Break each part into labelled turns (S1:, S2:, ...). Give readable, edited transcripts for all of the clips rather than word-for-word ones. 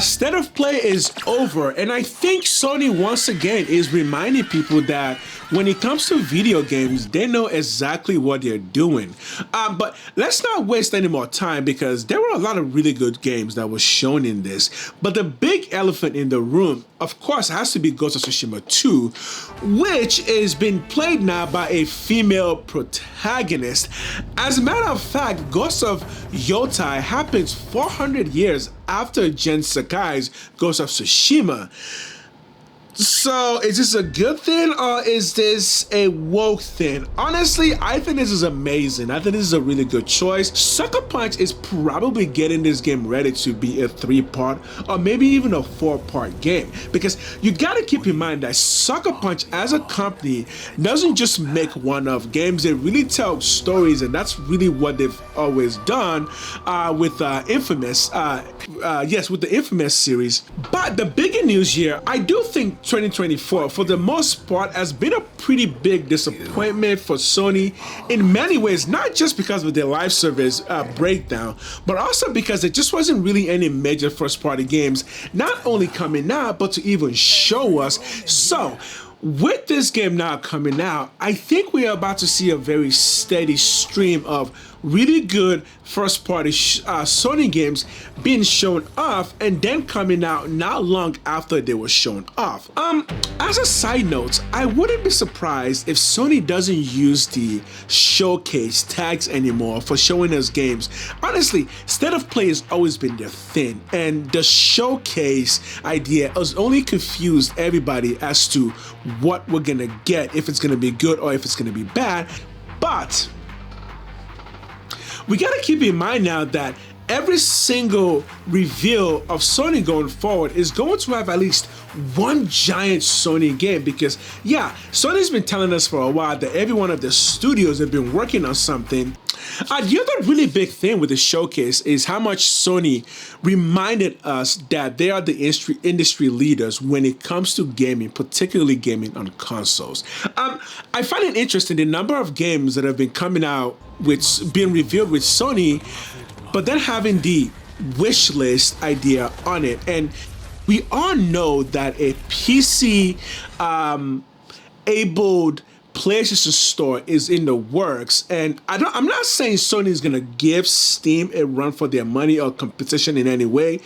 S1: State of play is over, and I think Sony once again is reminding people that when it comes to video games, they know exactly what they're doing. But let's not waste any more time because there were a lot of really good games that were shown in this. But the big elephant in the room, of course, has to be Ghost of Tsushima 2, which is being played now by a female protagonist. As a matter of fact, Ghost of Yotai happens 400 years after Gen Sakai's Ghost of Tsushima. So, is this a good thing or is this a woke thing? Honestly, I think this is amazing. I think this is a really good choice. Sucker Punch is probably getting this game ready to be a 3-part or maybe even a 4-part game, because you gotta keep in mind that Sucker Punch as a company doesn't just make one-off games. They really tell stories, and that's really what they've always done with Infamous. Yes, with the Infamous series. But the bigger news here, I do think 2024 for the most part has been a pretty big disappointment for Sony in many ways, not just because of their live service breakdown, but also because there just wasn't really any major first party games not only coming out but to even show us. So with this game now coming out, I think we are about to see a very steady stream of really good first party Sony games being shown off and then coming out not long after they were shown off. As a side note, I wouldn't be surprised if Sony doesn't use the showcase tags anymore for showing us games. Honestly, state of play has always been their thing, and the showcase idea has only confused everybody as to what we're gonna get, if it's gonna be good or if it's gonna be bad. But we gotta keep in mind now that every single reveal of Sony going forward is going to have at least one giant Sony game, because yeah, Sony's been telling us for a while that every one of the studios have been working on something. The other really big thing with the showcase is how much Sony reminded us that they are the industry leaders when it comes to gaming, particularly gaming on consoles. I find it interesting the number of games that have been coming out with being revealed with Sony, but then having the wish list idea on it. And we all know that a PC abled PlayStation Store is in the works, and I'm not saying Sony is gonna give Steam a run for their money or competition in any way,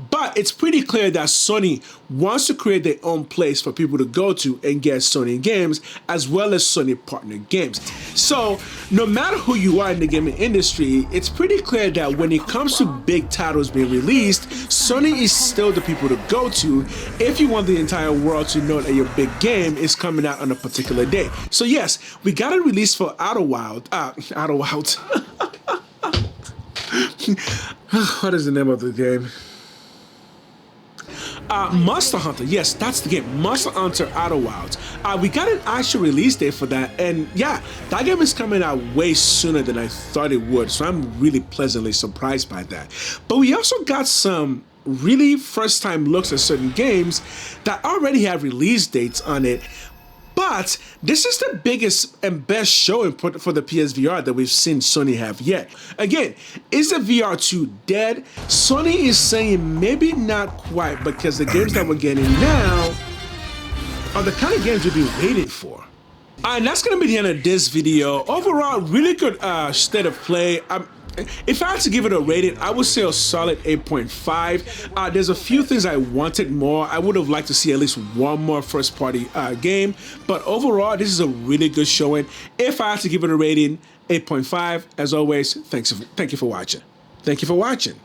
S1: but it's pretty clear that Sony wants to create their own place for people to go to and get Sony games as well as Sony partner games. So no matter who you are in the gaming industry, it's pretty clear that when it comes to big titles being released, Sony is still the people to go to if you want the entire world to know that your big game is coming out on a particular day. So yes, we got a release for Outer Wild. What is the name of the game? Monster Hunter. Yes, that's the game. Monster Hunter Outer Wilds. We got an actual release date for that, and yeah, that game is coming out way sooner than I thought it would, so I'm really pleasantly surprised by that. But we also got some really first-time looks at certain games that already have release dates on it. But this is the biggest and best showing for the PSVR that we've seen Sony have yet. Again, is the VR2 dead? Sony is saying maybe not quite, because the games that we're getting now are the kind of games we've been waiting for. And that's going to be the end of this video. Overall, really good state of play. If I had to give it a rating, I would say a solid 8.5. There's a few things I wanted more. I would have liked to see at least one more first-party game, but overall, this is a really good showing. If I had to give it a rating, 8.5. As always, thank you for watching. Thank you for watching.